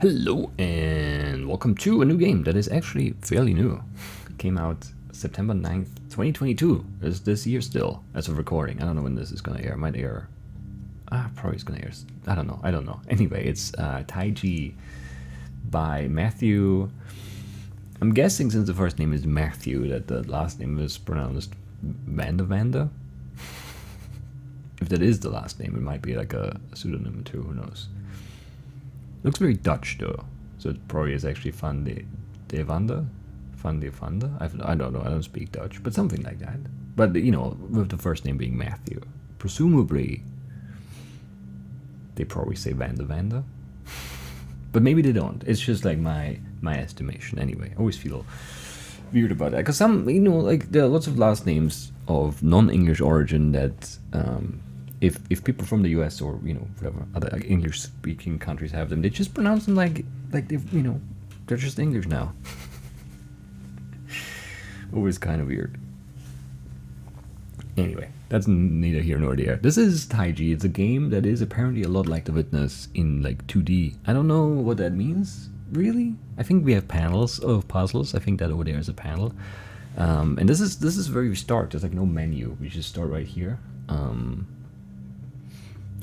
Hello and welcome to a new game that is actually fairly new. It came out September 9th, 2022. It's this year still, as of recording. I don't know when this is gonna air. It might air. Probably it's gonna air. I don't know. Anyway, it's Taiji by Matthew. I'm guessing since the first name is Matthew that the last name is pronounced Vanda. If that is the last name, it might be like a pseudonym too, who knows. Looks very Dutch though, so it probably is actually Van de Vanda? Van de Vanda? I don't know, I don't speak Dutch, but something like that. But, you know, with the first name being Matthew, presumably they probably say Van de Vanda. But maybe they don't. It's just like my estimation anyway. I always feel weird about that. Because some, you know, like there are lots of last names of non-English origin that if people from the US or, you know, whatever other English-speaking countries have them, they just pronounce them like they've, you know, they're just English now. Always kind of weird. Anyway, that's neither here nor there. This is Taiji. It's a game that is apparently a lot like The Witness in like 2D. I don't know what that means, really. I think we have panels of puzzles. I think that over there is a panel. And this is where you start. There's like no menu. We just start right here.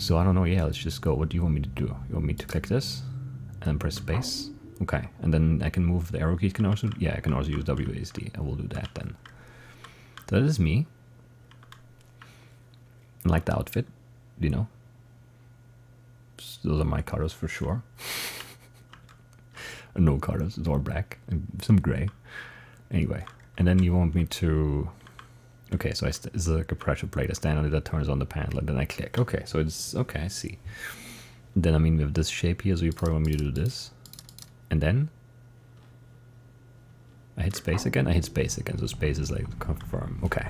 So I don't know, yeah, let's just go. What do you want me to do? You want me to click this? And then press space? Okay, and then I can move the arrow keys. Can also, yeah, I can also use WASD. I will do that then. So that is me. I like the outfit, you know. Those are my colors for sure. No colors, it's all black and some gray. Anyway, and then you want me to... Okay, so it's like a pressure plate. I stand on it, that turns on the panel, and then I click. Okay, so it's... Okay, I see. And then, I mean, we have this shape here, so you probably want me to do this. And then... I hit space again? I hit space again, so space is like confirm. Okay.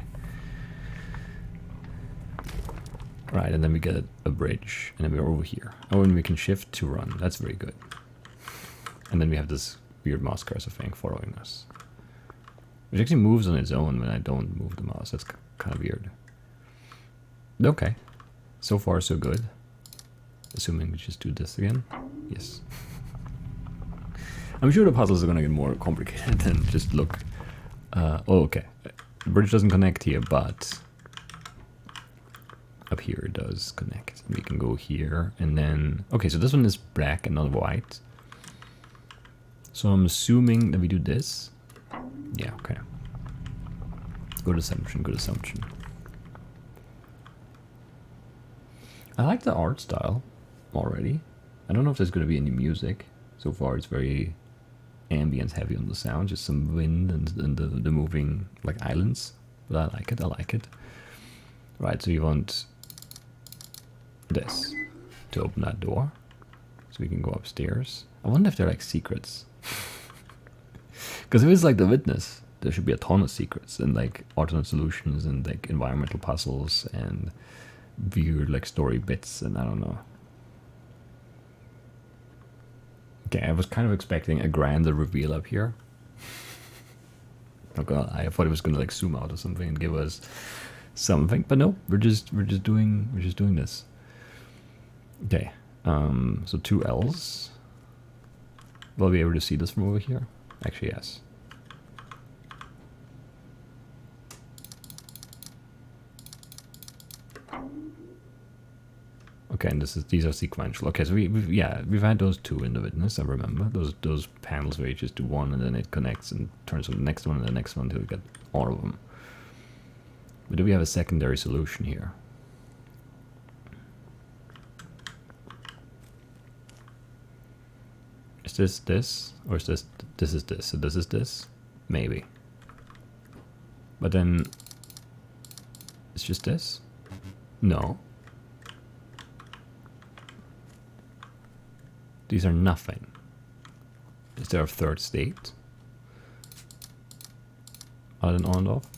Right, and then we get a bridge, and then we're over here. Oh, and we can shift to run. That's very good. And then we have this weird mouse cursor thing following us. Which actually moves on its own when I don't move the mouse. That's kind of weird. Okay. So far, so good. Assuming we just do this again. Yes. I'm sure the puzzles are going to get more complicated than just look... oh, okay. The bridge doesn't connect here, but... Up here it does connect. We can go here, and then... Okay, so this one is black and not white. So I'm assuming that we do this. Yeah, okay. Good assumption, good assumption. I like the art style already. I don't know if there's going to be any music. So far it's very ambience heavy on the sound. Just some wind and the moving like islands. But I like it, I like it. Right, so you want this to open that door. So we can go upstairs. I wonder if there are like secrets. Because if it's like The Witness, there should be a ton of secrets and like alternate solutions and like environmental puzzles and weird like story bits and I don't know. Okay, I was kind of expecting a grander reveal up here. Oh god, I thought it was gonna like zoom out or something and give us something, but no, we're just doing this. Okay, so 2 L's. Will I be able to see this from over here? Actually, yes. Okay, and these are sequential. Okay, so we've had those 2 in The Witness. I remember those panels where you just do one and then it connects and turns on the next one and the next one until we get all of them. But do we have a secondary solution here? Is this? Or is this is this? So this is this? Maybe. But then... It's just this? No. These are nothing. Is there a third state? Other than on and off?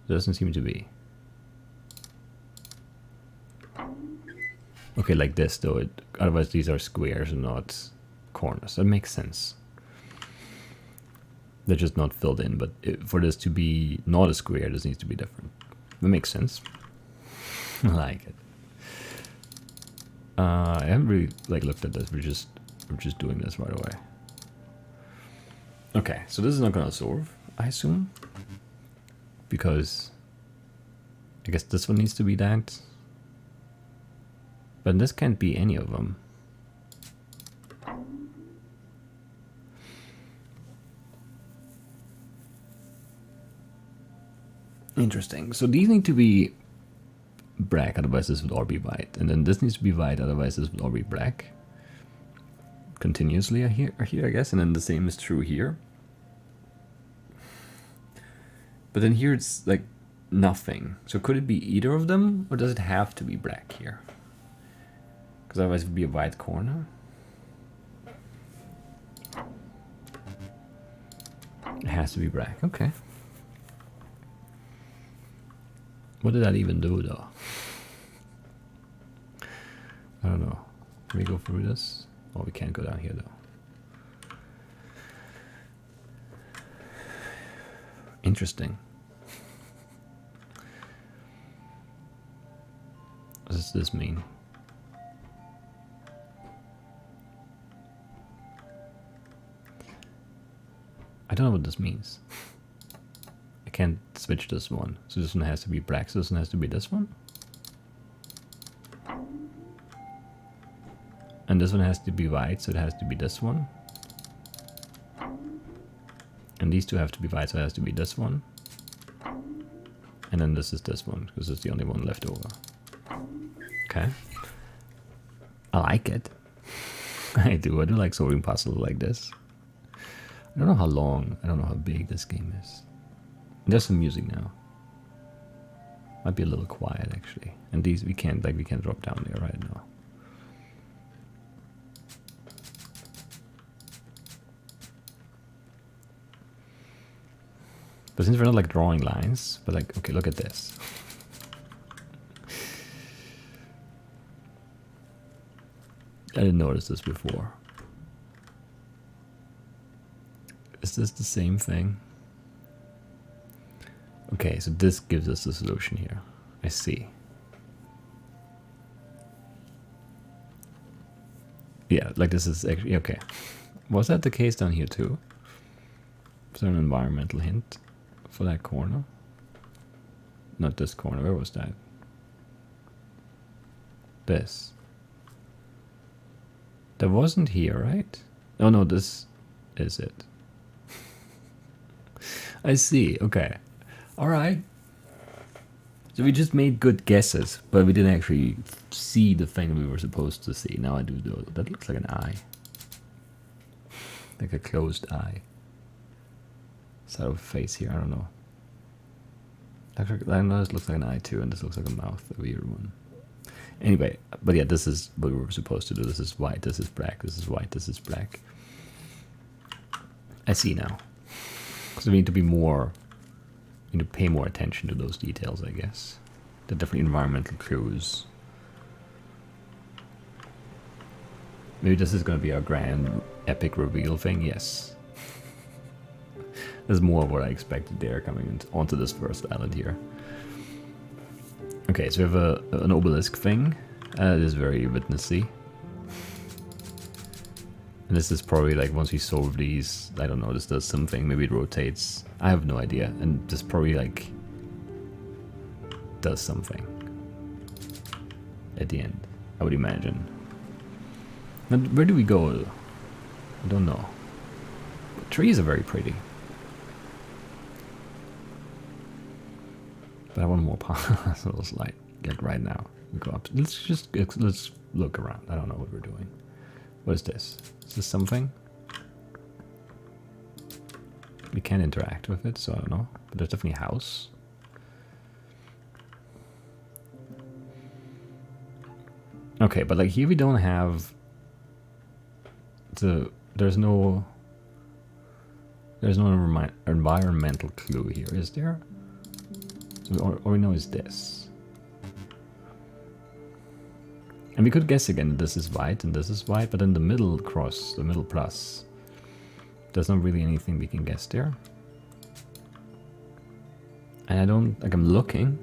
There doesn't seem to be. Okay, like this though. Otherwise these are squares and not corners. That makes sense. They're just not filled in, but for this to be not a square, this needs to be different. That makes sense. I like it. I haven't really like looked at this. We're just I'm just doing this right away. Okay, so this is not gonna solve, I assume. Because I guess this one needs to be that. But this can't be any of them. Interesting. So these need to be black, otherwise this would all be white. And then this needs to be white, otherwise this would all be black. Continuously here, I guess. And then the same is true here. But then here it's like nothing. So could it be either of them? Or does it have to be black here? Because otherwise it would be a white corner. It has to be black. Okay. What did that even do, though? I don't know. Can we go through this? Oh, we can't go down here, though. Interesting. What does this mean? I don't know what this means. I can't switch this one. So this one has to be black, so this one has to be this one. And this one has to be white, so it has to be this one. And these two have to be white, so it has to be this one. And then this is this one, because it's the only one left over. Okay. I like it. I do like solving puzzles like this. I don't know how long, I don't know how big this game is. There's some music now. Might be a little quiet actually. And these we can't drop down there right now. But since we're not like drawing lines, but like, okay, look at this. I didn't notice this before. Is this the same thing? Okay, so this gives us the solution here. I see. Yeah, like this is actually, okay. Was that the case down here too? Is there an environmental hint for that corner? Not this corner, where was that? This. That wasn't here, right? Oh no, this is it. I see, okay. Alright. So we just made good guesses, but we didn't actually see the thing we were supposed to see. Now I do though. That looks like an eye. Like a closed eye. Side of a face here, I don't know. I know this looks like an eye too, and this looks like a mouth, a weird one. Anyway, but yeah, this is what we were supposed to do. This is white, this is black, this is white, this is black. I see now. So we need to be more, we need to pay more attention to those details, I guess. The different environmental clues. Maybe this is going to be our grand epic reveal thing, yes. There's more of what I expected there coming onto this first island here. Okay, so we have an obelisk thing. It is very witnessy. And this is probably like once we solve these, I don't know, this does something, maybe it rotates. I have no idea. And this probably like does something at the end, I would imagine. But where do we go? I don't know. The trees are very pretty. But I want more puzzles like right now. We go up. Let's look around. I don't know what we're doing. What is this? Is this something? We can interact with it, so I don't know. But there's definitely a house. Okay, but like here we don't have there's no environmental clue here, is there? So all we know is this. And we could guess again that this is white and this is white, but then the middle cross, the middle plus, there's not really anything we can guess there. And I don't, like I'm looking,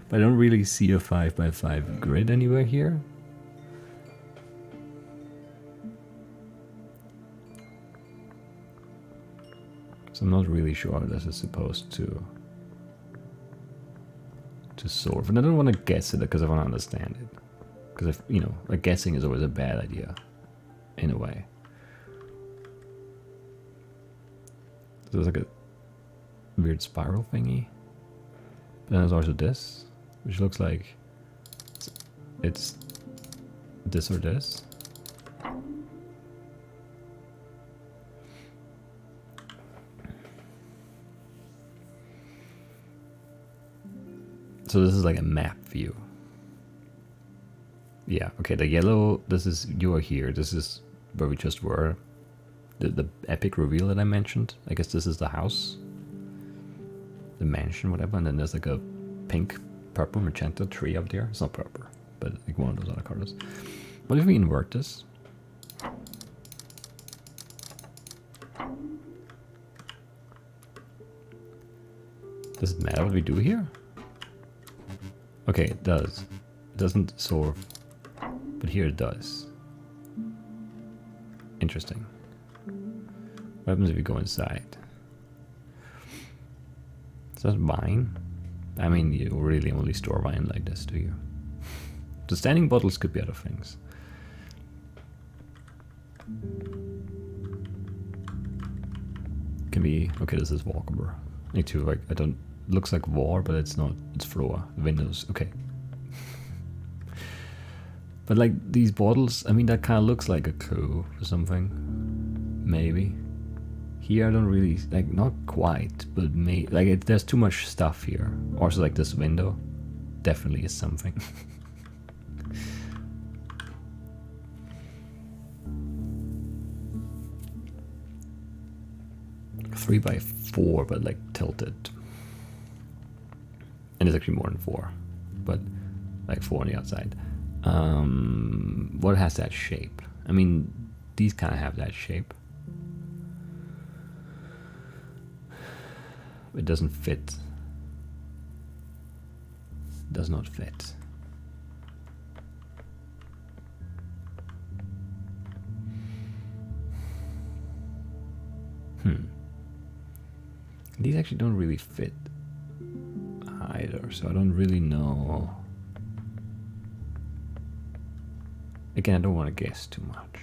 but I don't really see a 5x5 grid anywhere here. So I'm not really sure how this is supposed to solve. And I don't want to guess it because I want to understand it. Because, if you know, like guessing is always a bad idea, in a way. So there's like a weird spiral thingy. But then there's also this, which looks like it's this or this. So this is like a map view. Yeah, okay, the yellow, this is, you are here, this is where we just were. The epic reveal that I mentioned, I guess this is the house. The mansion, whatever, and then there's like a pink, purple, magenta tree up there. It's not purple, but like one of those other colors. What if we invert this? Does it matter what we do here? Okay, it does. It doesn't solve, but here it does. Interesting. What happens if you go inside? Is that wine? I mean, you really only store wine like this, do you? The standing bottles could be other things. Can be, okay, this is walkable. Need to, like, I don't, looks like wall, but it's not, it's floor, windows, okay. But like these bottles, I mean, that kind of looks like a clue for something, maybe. Here I don't really, like, not quite, but like there's too much stuff here. Also like this window, definitely is something. 3x4, but like tilted. And it's actually more than 4, but like 4 on the outside. What has that shape? I mean, these kind of have that shape. It doesn't fit. Does not fit. These actually don't really fit either, so I don't really know. Again, I don't want to guess too much.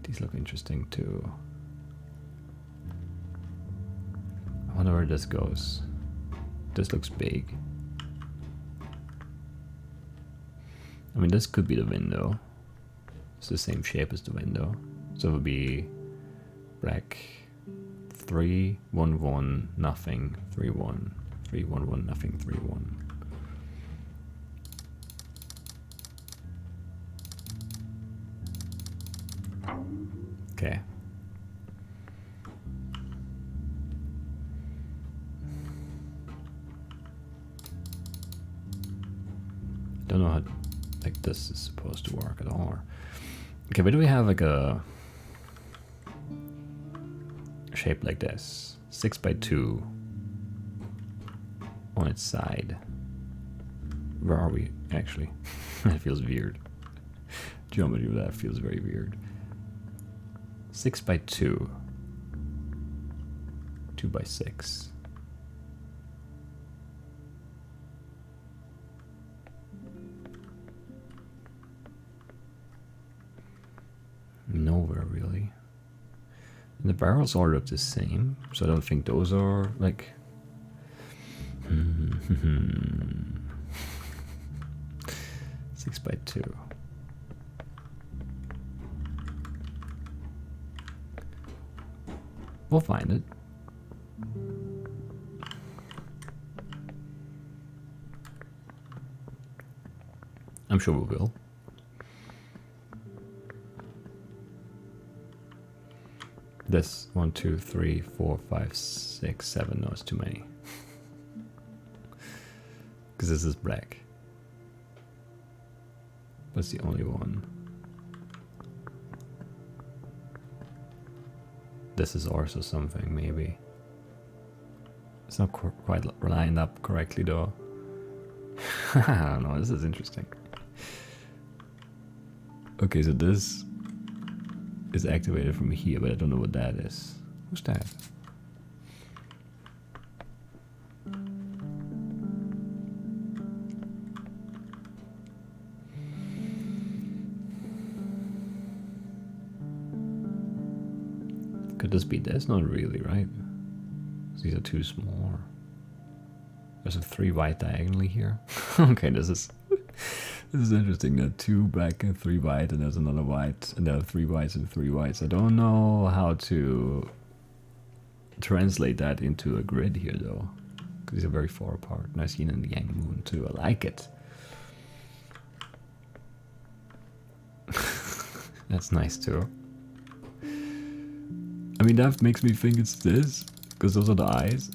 These look interesting too. I wonder where this goes. This looks big. I mean, this could be the window. It's the same shape as the window. So it would be black 3 1 1 nothing 3 1 3 1 1 nothing 3 1. Okay. Don't know how like this is supposed to work at all. Okay, where do we have like a shape like this? 6x2 on its side. Where are we actually? That feels weird. Geometry of that feels very weird. 6x2. 2x6. Nowhere really. And the barrels all look the same, so I don't think those are like. 6x2. We'll find it. I'm sure we will. This 1, 2, 3, 4, 5, 6, 7. No, it's too many. Because this is black. That's the only one. This is also something, maybe. It's not quite lined up correctly, though. I don't know, this is interesting. Okay, so this is activated from here, but I don't know what that is. Who's that? Could this be this? Not really, right? These are too small. There's a 3 white diagonally here. Okay, this is interesting. There are 2 black and 3 white, and there's another white, and there are 3 whites and 3 whites. I don't know how to translate that into a grid here, though, because these are very far apart. And I've seen in the Yang Moon too. I like it. That's nice too. I mean, that makes me think it's this, because those are the eyes.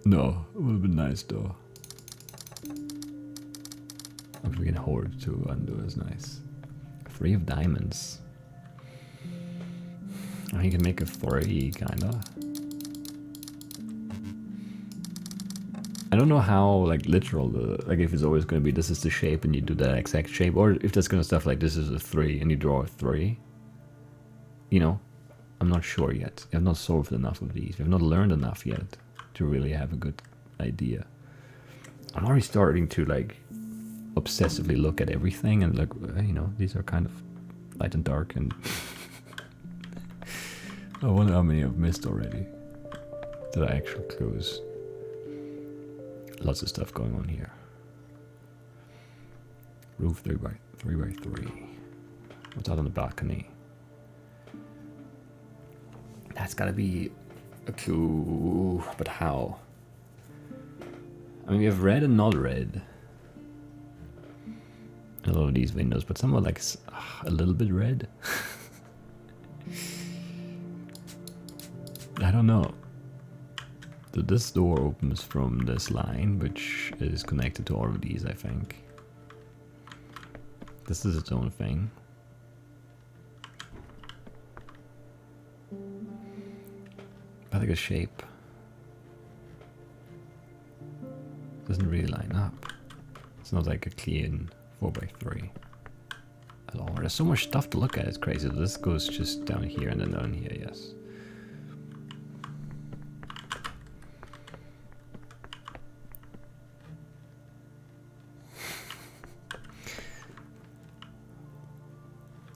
No, it would have been nice though. If we can hold it to undo is nice. 3 of diamonds. Oh, you can make a 3, kinda. I don't know how, like, literal, like, if it's always gonna be this is the shape and you do that exact shape, or if there's gonna stuff like this is a 3 and you draw a 3. You know, I'm not sure yet. I've not solved enough of these. We've not learned enough yet to really have a good idea. I'm already starting to, like, obsessively look at everything and look, you know, these are kind of light and dark, and I wonder how many I've missed already that are actual clues. Lots of stuff going on here. Roof 3 by 3. What's out on the balcony? That's gotta be a clue, but how? I mean, we have red and not red. A lot of these windows, but some are like a little bit red. I don't know. This door opens from this line, which is connected to all of these, I think. This is its own thing. I like a shape. Doesn't really line up. It's not like a clean 4 by 3 at all. There's so much stuff to look at, it's crazy. This goes just down here and then down here, yes.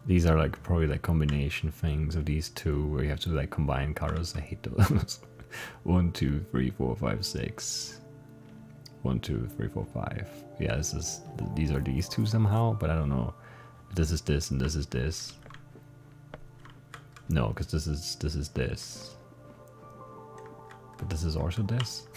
These are like probably like combination things of these 2 where you have to like combine colors. I hate those. 1, 2, 3, 4, 5, 6. 1, 2, 3, 4, 5. Yeah, these are these 2 somehow, but I don't know. This is this and this is this. No, because this is this. But this is also this.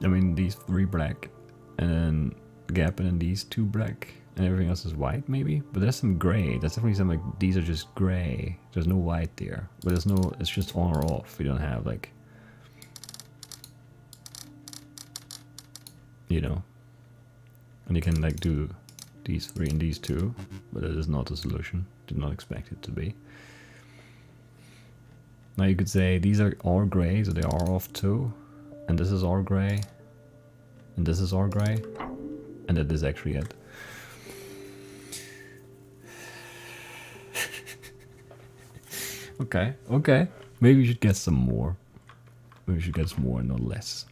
I mean, these 3 black, and then gap, and then these 2 black, and everything else is white, maybe? But there's some gray. There's definitely some, like, these are just gray. There's no white there. But there's no, it's just on or off. We don't have, like, you know. And you can, like, do these 3 and these 2, but it is not the solution. Did not expect it to be. Now you could say these are all gray, so they are off too. And this is all gray. And this is all gray. And that is actually it. Okay, okay. Maybe we should get some more. Maybe we should get some more, not less.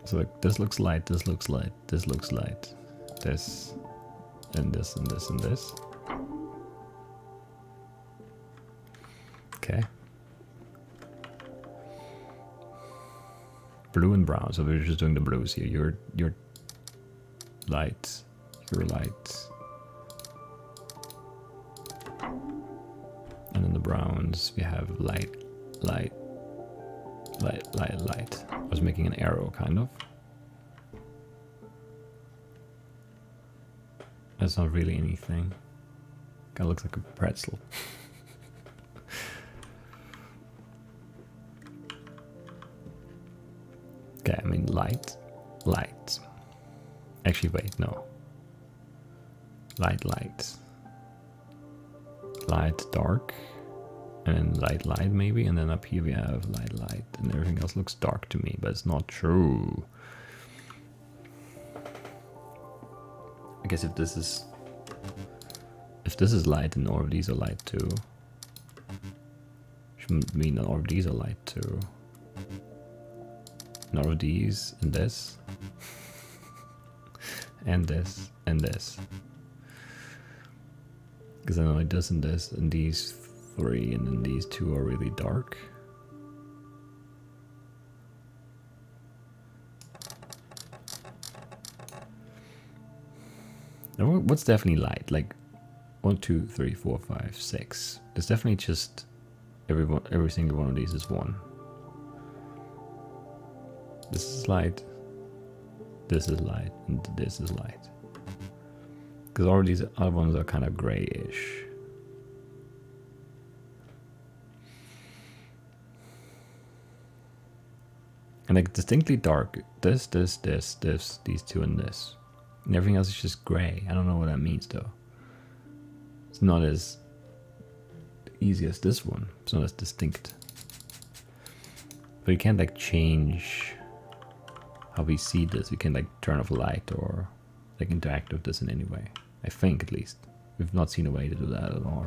So like, this looks light, this looks light, this looks light. This, and this, and this, and this. Okay. Blue and brown, so we're just doing the blues here. You're light, you're light. And then the browns, we have light, light, light, light, light. I was making an arrow, kind of. That's not really anything. Kind of looks like a pretzel. Okay, I mean light, light. Actually, wait, no. Light, light. Light, dark. And then light, light maybe. And then up here we have light, light. And everything else looks dark to me, but it's not true. I guess if this is light, then all of these are light too. Should mean that all of these are light too. And all of these and this. And this and this. Because I know it does and this, and these three, and then these two are really dark. Now, what's definitely light? Like 1, 2, 3, 4, 5, 6. It's definitely just every single one of these is 1. This is light. This is light, and this is light. Because all of these other ones are kind of grayish. And like distinctly dark. This, these two, and this. And everything else is just gray. I don't know what that means though. It's not as easy as this one. It's not as distinct. But you can't like change how we see this. We can like turn off light or like interact with this in any way. I think at least. We've not seen a way to do that at all.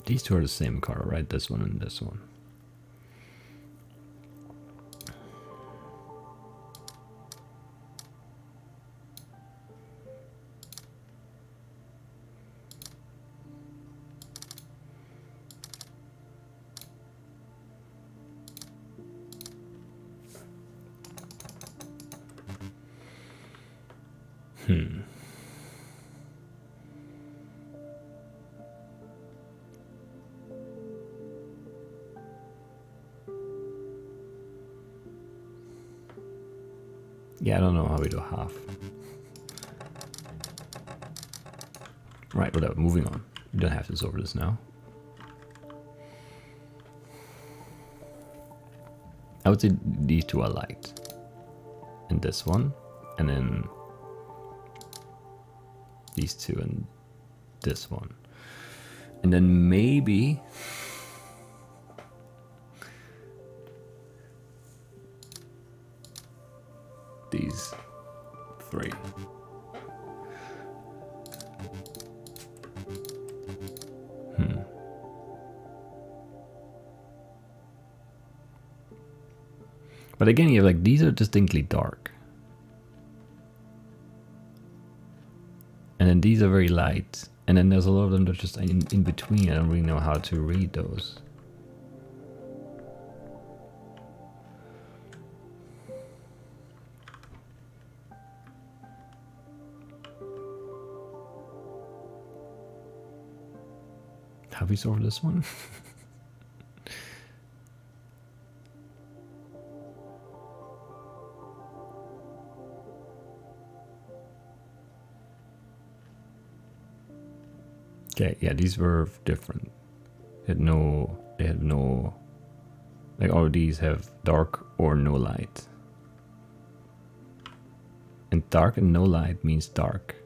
These two are the same color, right? This one and this one. Yeah, I don't know how we do half. Right, whatever, moving on. We don't have to solve this now. I would say these two are light. And this one. And then these two and this one. And then maybe these three. But again, you have like, these are distinctly dark. And then these are very light. And then there's a lot of them that are just in between. I don't really know how to read those. Have we solved this one? Okay, yeah, these were different. They had no, like all of these have dark or no light. And dark and no light means dark.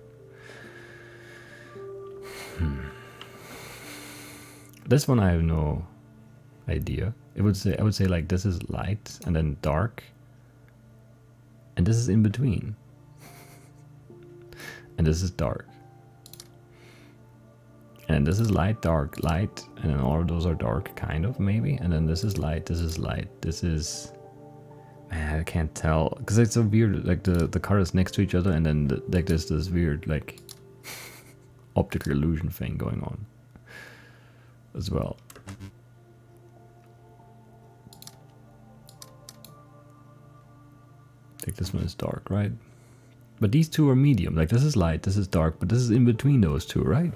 This one I have no idea. I would say like this is light and then dark. And this is in between. And this is dark. And this is light, dark, light, and then all of those are dark, kind of, maybe. And then this is light, this is light, this is... Man, I can't tell. Because it's so weird, like the colors next to each other, and then like there's this weird, like, optical illusion thing going on as well. I think this one is dark, right? But these two are medium. Like this is light, this is dark, but this is in between those two, right?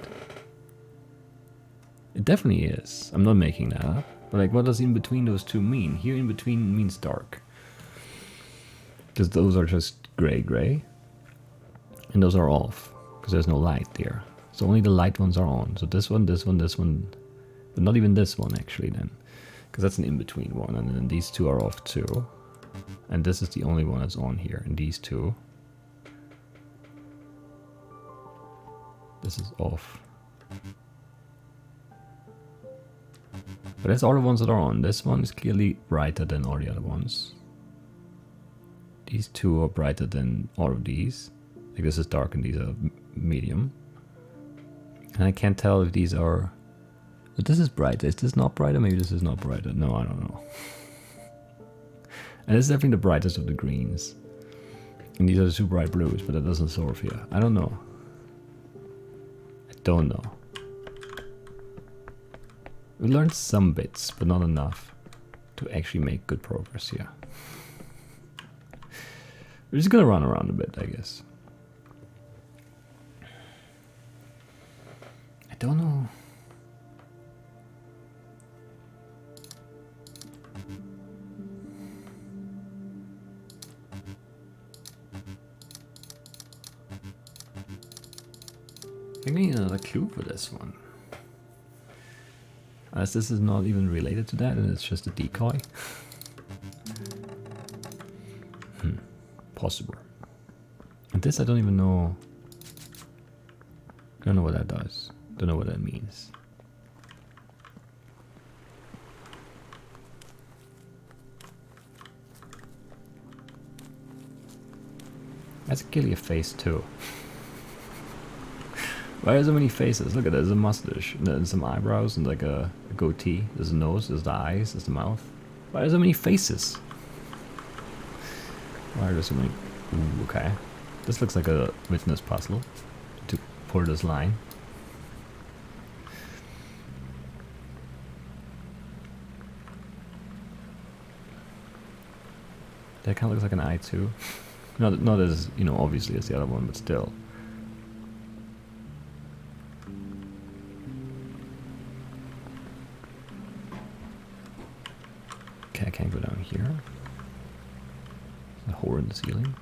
It definitely is. I'm not making that up. But like, what does in between those two mean? Here in between means dark. Because those are just gray. And those are off. Because there's no light there. So only the light ones are on. So this one, this one, this one. But not even this one actually then. Because that's an in-between one. And then these two are off too. And this is the only one that's on here, and these two. This is off. But that's all the ones that are on. This one is clearly brighter than all the other ones. These two are brighter than all of these. Like this is dark and these are medium. And I can't tell if these are... But this is brighter. Is this not brighter? Maybe this is not brighter. No, I don't know. And this is definitely the brightest of the greens. And these are the super bright blues, but that doesn't solve here. I don't know. I don't know. We learned some bits, but not enough to actually make good progress here. We're just gonna run around a bit, I guess. I don't know. I need another clue for this one. As this is not even related to that and it's just a decoy. Possible. And this I don't even know. I don't know what that does. Don't know what that means. That's clearly a face too. Why are there so many faces? Look at that, there's a mustache, and then some eyebrows, and like a goatee. There's a nose, there's the eyes, there's the mouth. Why are there so many faces? Why are there so many? Ooh, okay. This looks like a witness puzzle to pull this line. That kind of looks like an eye too. Not as, you know, obviously as the other one, but still. Okay, I can't go down here. There's a hole in the ceiling.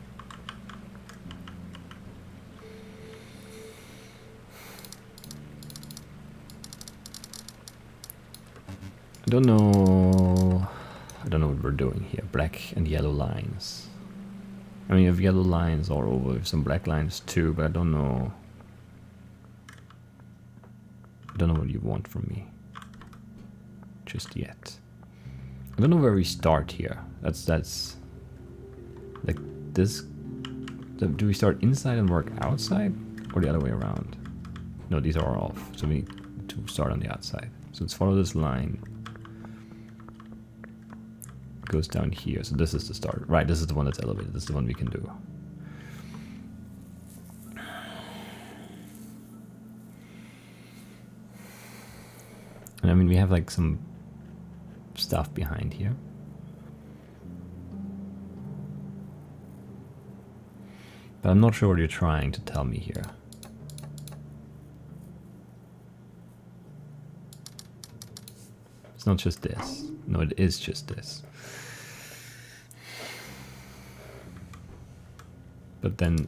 I don't know what we're doing here. Black and yellow lines. I mean, you have yellow lines all over, some black lines too, but I don't know. I don't know what you want from me just yet. I don't know where we start here. That's like this. Do we start inside and work outside, or the other way around? No, these are off, so we need to start on the outside. So let's follow this line. It goes down here. So this is the start. Right, this is the one that's elevated. This is the one we can do. And I mean, we have like some stuff behind here. But I'm not sure what you're trying to tell me here. It's not just this. No, it is just this. But then,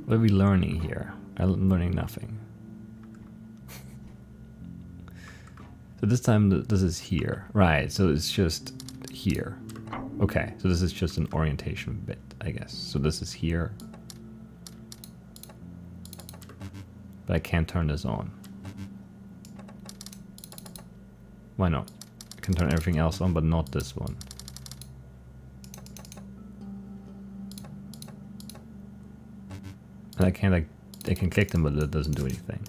what are we learning here? I'm learning nothing. So this time this is here. Right, so it's just here. Okay, so this is just an orientation bit, I guess. So this is here. But I can't turn this on. Why not? I can turn everything else on, but not this one. And I can't, like, I can click them, but that doesn't do anything.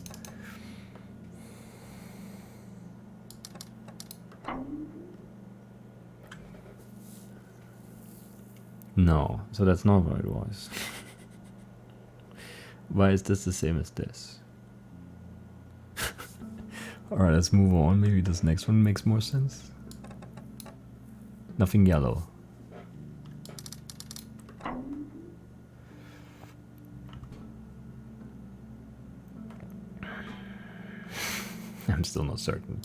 No, so that's not what it was. Why is this the same as this? Alright, let's move on. Maybe this next one makes more sense. Nothing yellow. I'm still not certain.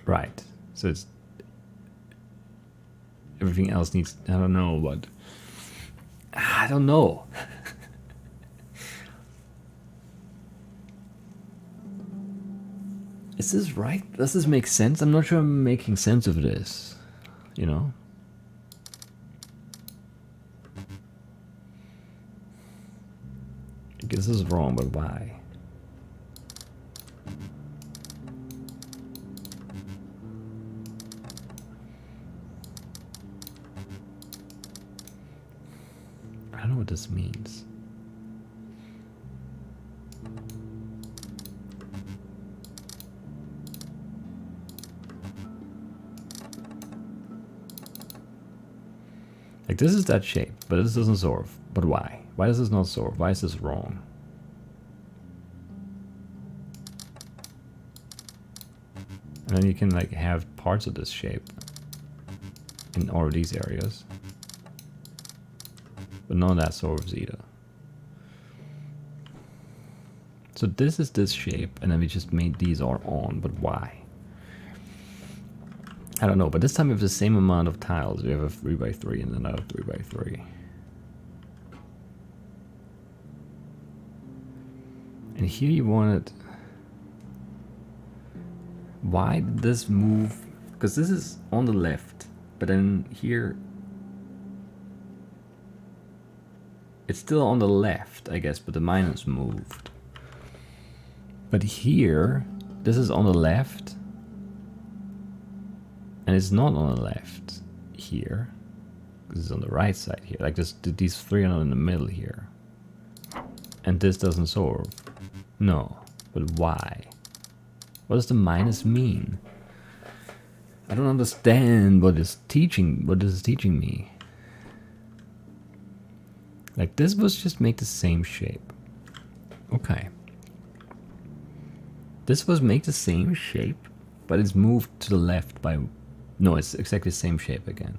Right, so everything else needs, I don't know, but I don't know. Is this right? Does this make sense? I'm not sure I'm making sense of this, you know? I guess this is wrong, but why? I don't know what this means. Like, this is that shape, but this doesn't solve. But why? Why does this not solve? Why is this wrong? And then you can like have parts of this shape in all of these areas. But none of that solves either. So this is this shape, and then we just made these all on, but why? I don't know, but this time we have the same amount of tiles. We have a 3x3 and another 3x3. And here you wanted... Why did this move? Because this is on the left, but then here... It's still on the left, I guess, but the minus moved. But here, this is on the left. And it's not on the left here. This is on the right side here. Like this, these three are not in the middle here. And this doesn't solve. No. But why? What does the minus mean? I don't understand what this is teaching me. Like this was just make the same shape. Okay. This was make the same shape, but it's moved to the left by... No, it's exactly the same shape again.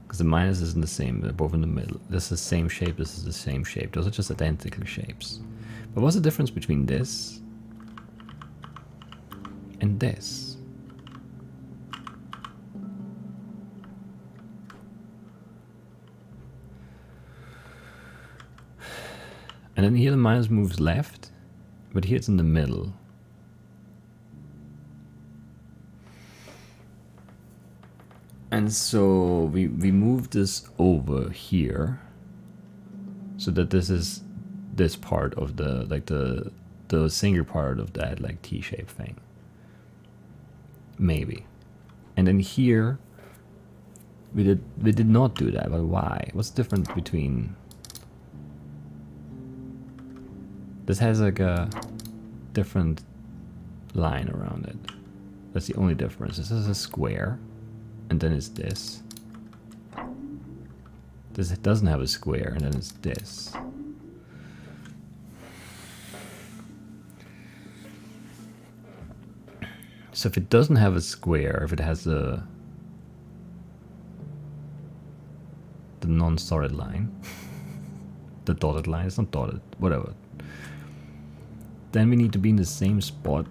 Because the minus isn't the same, they're both in the middle. This is the same shape, this is the same shape. Those are just identical shapes. But what's the difference between this and this? And then here the minus moves left, but here it's in the middle. And so we move this over here so that this is this part of the like the single part of that like T-shaped thing. Maybe. And then here we did not do that, but why? What's the difference between... This has like a different line around it. That's the only difference. This is a square. And then it's this. This doesn't have a square, and then it's this. So if it doesn't have a square, if it has the non-solid line, the dotted line, it's not dotted, whatever. Then we need to be in the same spot.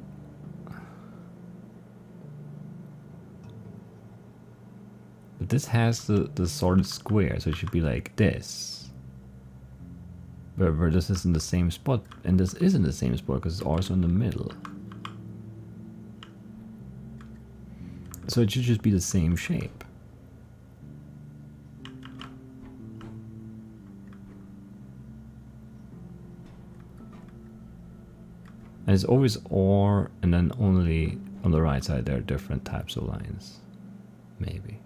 But this has the solid square, so it should be like this. Where this is in the same spot, and this is in the same spot because it's also in the middle. So it should just be the same shape. And it's always or, and then only on the right side there are different types of lines. Maybe.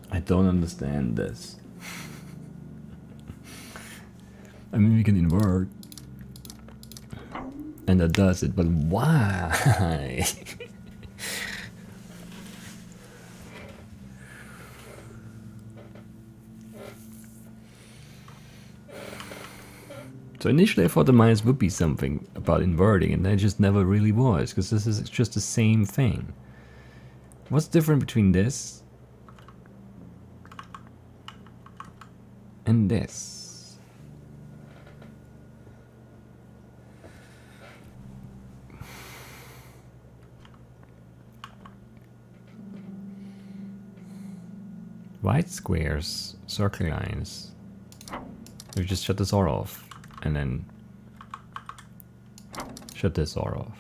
I don't understand this. I mean, we can invert. And that does it, but why? So initially I thought the minus would be something about inverting, and it just never really was, because this is just the same thing. What's different between this and this? White squares, circle lines. We just shut this OR off, and then shut this OR off.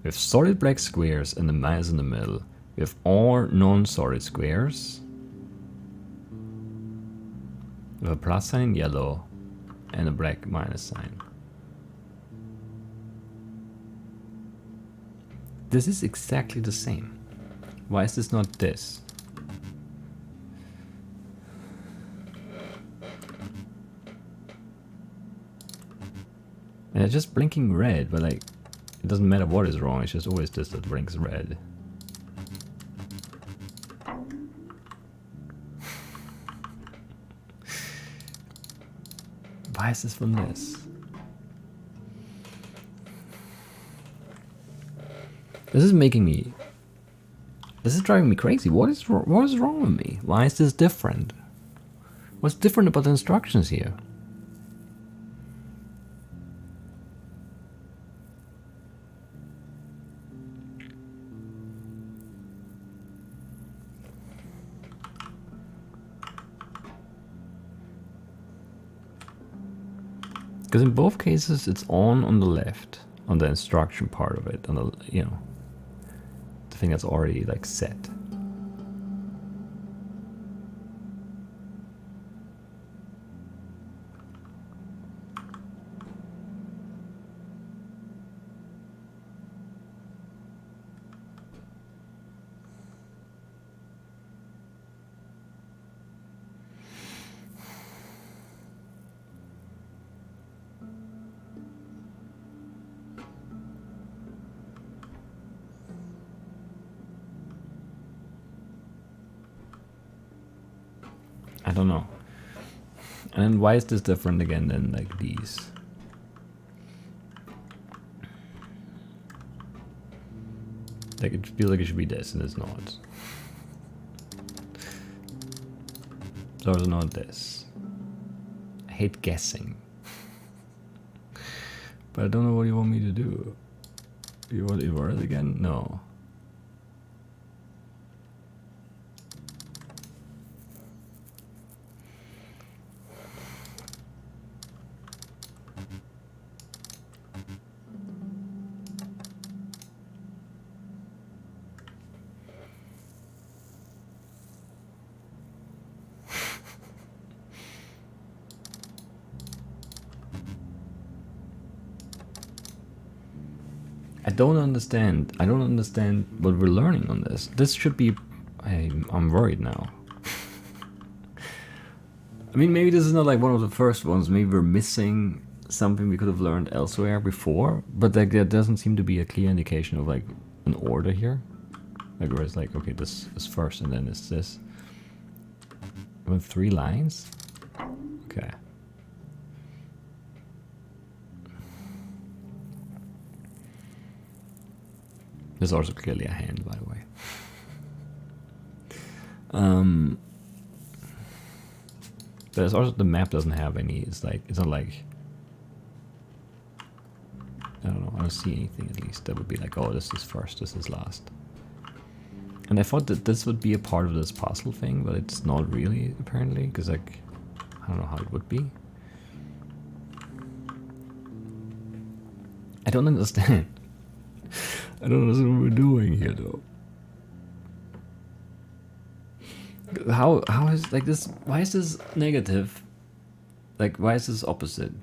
We have solid black squares and the minus in the middle. We have all non-solid squares. We have a plus sign in yellow and a black minus sign. This is exactly the same. Why is this not this? And it's just blinking red, but like, it doesn't matter what is wrong, it's just always this that blinks red. Why is this from this? This is making me... This is driving me crazy. What is wrong with me? Why is this different? What's different about the instructions here? Because in both cases it's on the left, on the instruction part of it, on the, you know, the thing that's already like set. I don't know. And then why is this different again than like these? Like it feels like it should be this and it's not. So it's not this. I hate guessing. But I don't know what you want me to do. You want to invert again? No. I don't understand. I don't understand what we're learning on this. This should be... I'm worried now. I mean, maybe this is not like one of the first ones. Maybe we're missing something we could have learned elsewhere before. But like, there doesn't seem to be a clear indication of like an order here. Like where it's like, okay, this is first and then it's this. With 3 lines? Okay. There's also clearly a hand, by the way. There's also, the map doesn't have any, it's like, it's not like, I don't know, I don't see anything at least that would be like, oh, this is first, this is last. And I thought that this would be a part of this puzzle thing, but it's not really, apparently, because like, I don't know how it would be. I don't understand. I don't understand what we're doing here, though. How is like this? Why is this negative? Like, why is this opposite?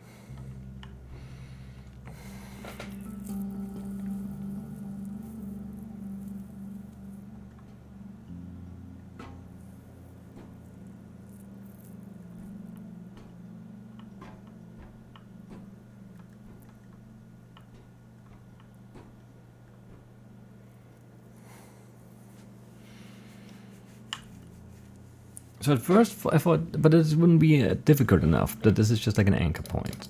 So at first I thought, but this wouldn't be difficult enough, that this is just like an anchor point.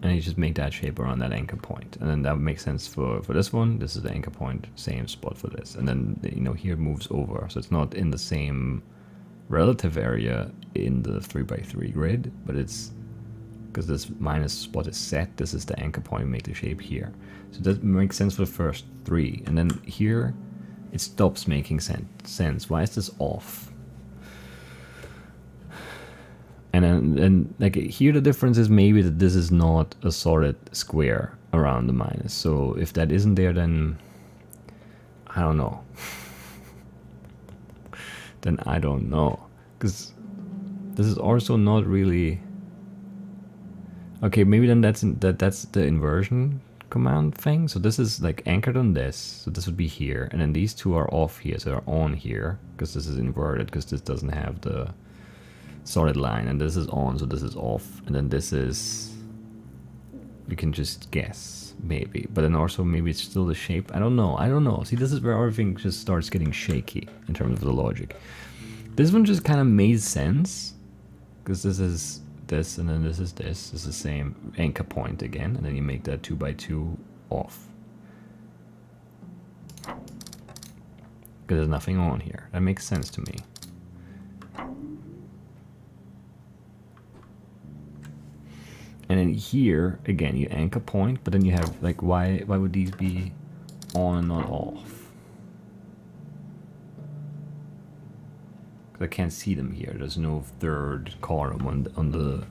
and you just make that shape around that anchor point, and then that would make sense for this one. This is the anchor point, same spot for this, and then here it moves over, so it's not in the same relative area in the 3x3 grid, but it's because this minus spot is set. This is the anchor point. Make the shape here, so that makes sense for the first 3, and then here it stops making sense. Why is this off? And then like here the difference is maybe that this is not a solid square around the minus. So if that isn't there, then I don't know. Then I don't know. Because this is also not really... Okay, maybe then that's the inversion command thing. So this is like anchored on this. So this would be here. And then these two are off here. So they're on here. Because this is inverted. Because this doesn't have the solid line, and this is on, so this is off, and then this is, you can just guess maybe, but then also maybe it's still the shape. I don't know. See, this is where everything just starts getting shaky in terms of the logic. This one just kind of made sense because this is this, and then this is this. It's the same anchor point again, and then you make that 2x2 off because there's nothing on here. That makes sense to me. And then here, again, you anchor point, but then you have, like, why would these be on and not off? Because I can't see them here. There's no third column on the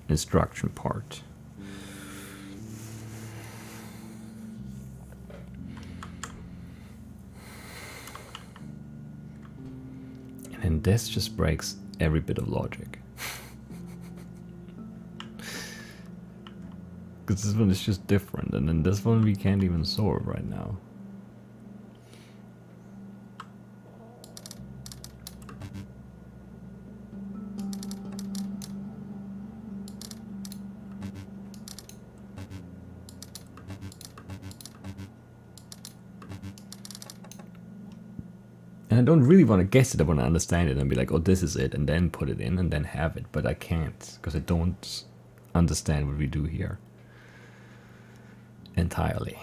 instruction part. And then this just breaks every bit of logic. Because this one is just different, and then this one we can't even solve right now. And I don't really want to guess it. I want to understand it and be like, oh, this is it, and then put it in and then have it. But I can't, because I don't understand what we do here entirely.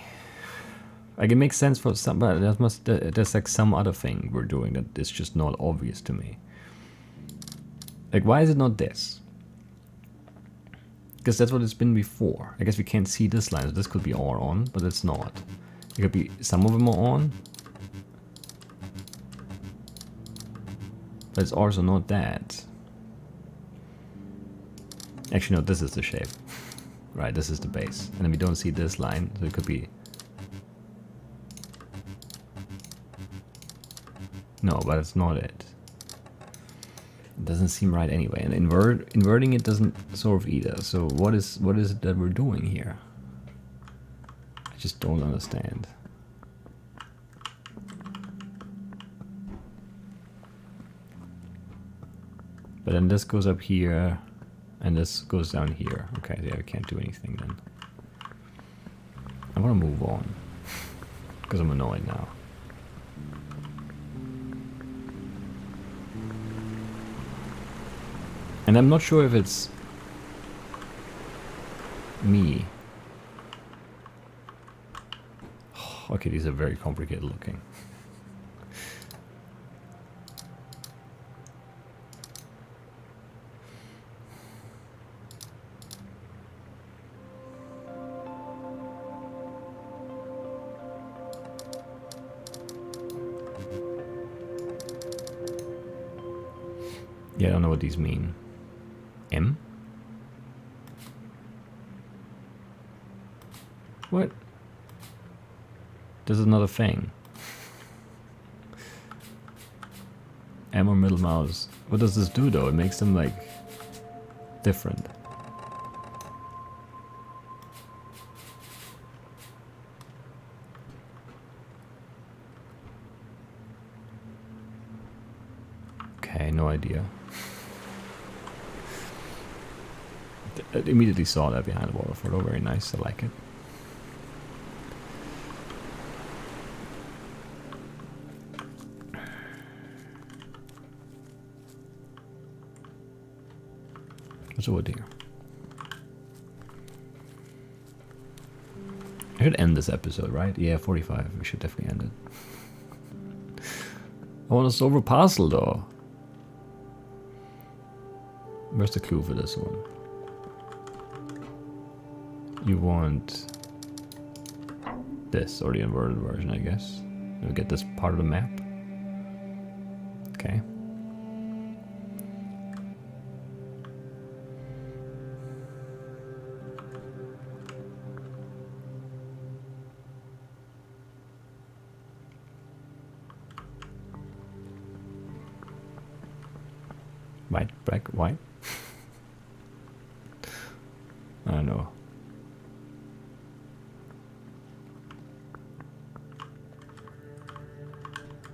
Like, it makes sense for some, but there's like some other thing we're doing that is just not obvious to me. Like, why is it not this? Because that's what it's been before. I guess we can't see this line, so this could be all on, but it's not. It could be, some of them are on, but it's also not that. Actually, no, this is the shape. Right, this is the base. And then we don't see this line, so it could be... No, but it's not it. It doesn't seem right anyway. And inverting it doesn't solve either. So what is it that we're doing here? I just don't understand. But then this goes up here. And this goes down here. Okay, yeah, I can't do anything then. I want to move on. Because I'm annoyed now. And I'm not sure if it's me. Okay, these are very complicated looking. Yeah, I don't know what these mean. M? What? This is not a thing. M or middle mouse. What does this do though? It makes them like different. Okay, no idea. I immediately saw that behind the water photo. Very nice. I like it. What's over here? I should end this episode, right? Yeah, 45. We should definitely end it. I want a silver parcel, though. Where's the clue for this one? You want this, or the inverted version, I guess. We'll get this part of the map. Okay. White, black, white. I don't know.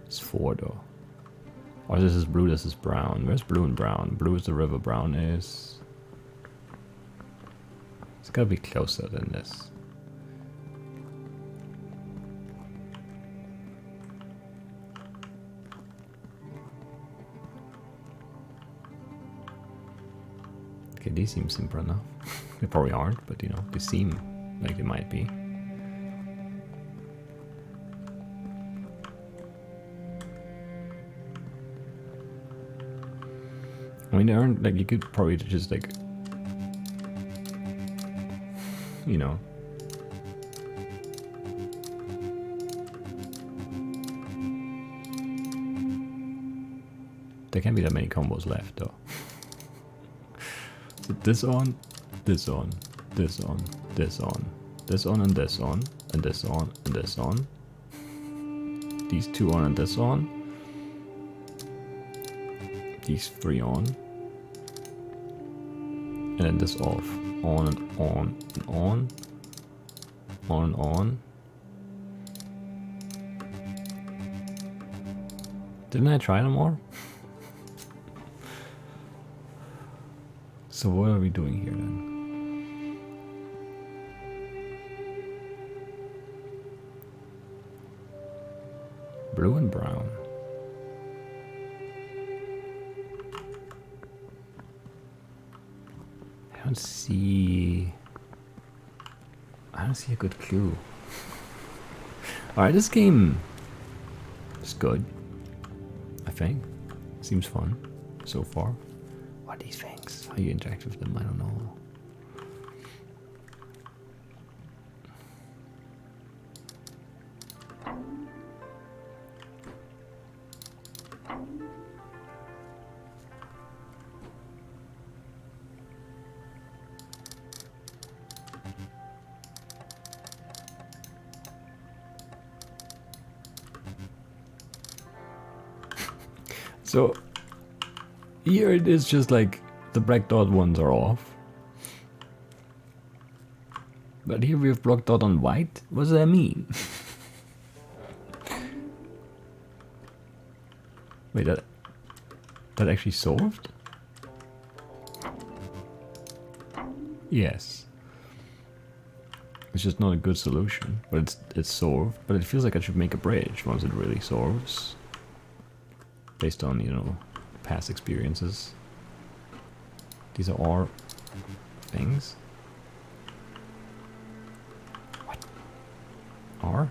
It's 4 though. Or this is blue, this is brown. Where's blue and brown? Blue is the river, brown is... It's gotta be closer than this. Okay, these seem simple enough. They probably aren't, but you know, they seem like they might be. I mean, they aren't, like, you could probably just, like, you know. There can't be that many combos left, though. So this on, this on, this on, this on, this on, and this on, and this on, and this on. These 2 on and this on. These 3 on. And then this off. On and on and on. On and on. Didn't I try no more? So what are we doing here then? Blue and brown. I don't see a good clue. Alright, this game is good. I think. Seems fun so far. What are these things? How you interact with them, I don't know. So here it is just like the black dot ones are off. But here we have black dot on white. What does that mean? Wait, that actually solved? Yes. It's just not a good solution, but it's solved. But it feels like I should make a bridge once it really solves. Based on, you know, past experiences. These are all things. What? R?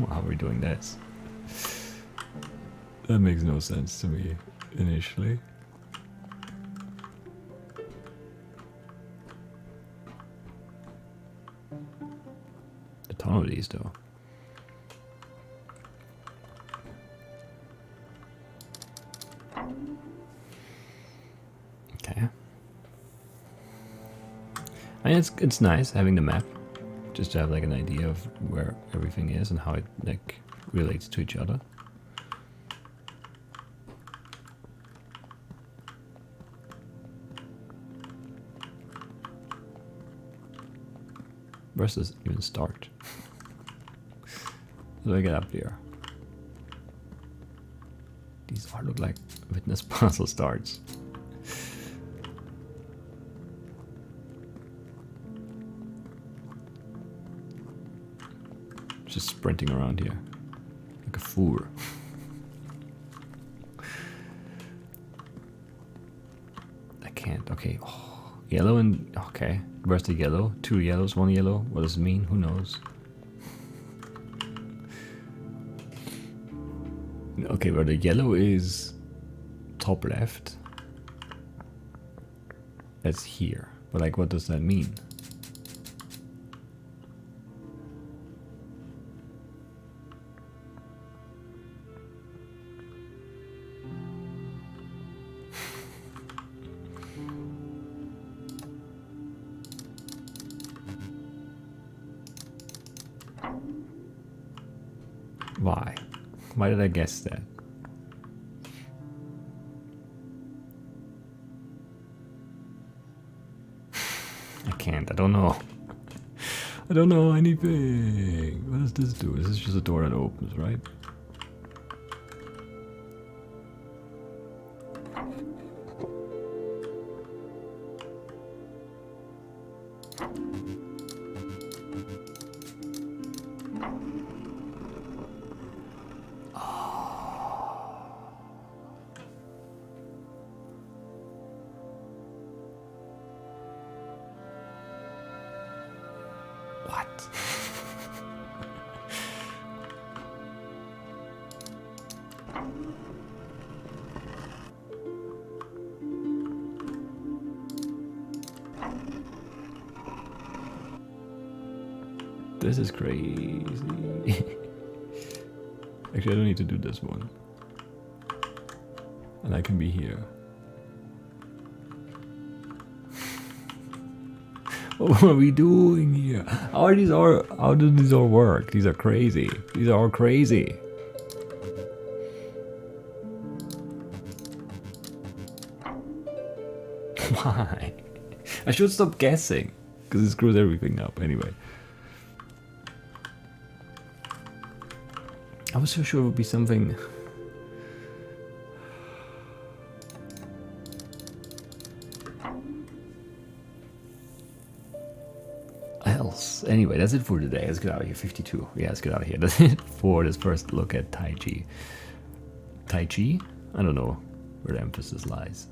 How are we doing this? That makes no sense to me initially. A ton of these though. Okay. I mean, it's nice having the map, just to have like an idea of where everything is and how it like relates to each other. Where does this even start? How do I get up here? These all look like witness puzzle starts. Just sprinting around here like a fool. Okay. Oh, yellow and... Okay. Where's the yellow? 2 yellows, 1 yellow. What does it mean? Who knows? Okay, where the yellow is top left, that's here. But like, what does that mean? Why? Why did I guess that? I can't. I don't know. I don't know anything. What does this do? This is just a door that opens, right? What? This is crazy. Actually, I don't need to do this one. And I can be here. What are we doing here? How do these all work? These are crazy. These are all crazy. Why? I should stop guessing, because it screws everything up anyway. I was so sure it would be something. Else. Anyway, that's it for today. Let's get out of here. 52. Yeah, let's get out of here. That's it for this first look at Taiji. Taiji? I don't know where the emphasis lies.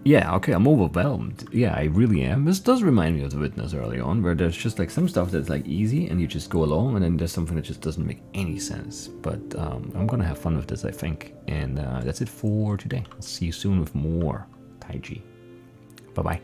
Yeah, okay, I'm overwhelmed. Yeah, I really am. This does remind me of The Witness early on, where there's just like some stuff that's like easy and you just go along, and then there's something that just doesn't make any sense. But I'm gonna have fun with this, I think. And that's it for today. I'll see you soon with more Taiji. Bye-bye.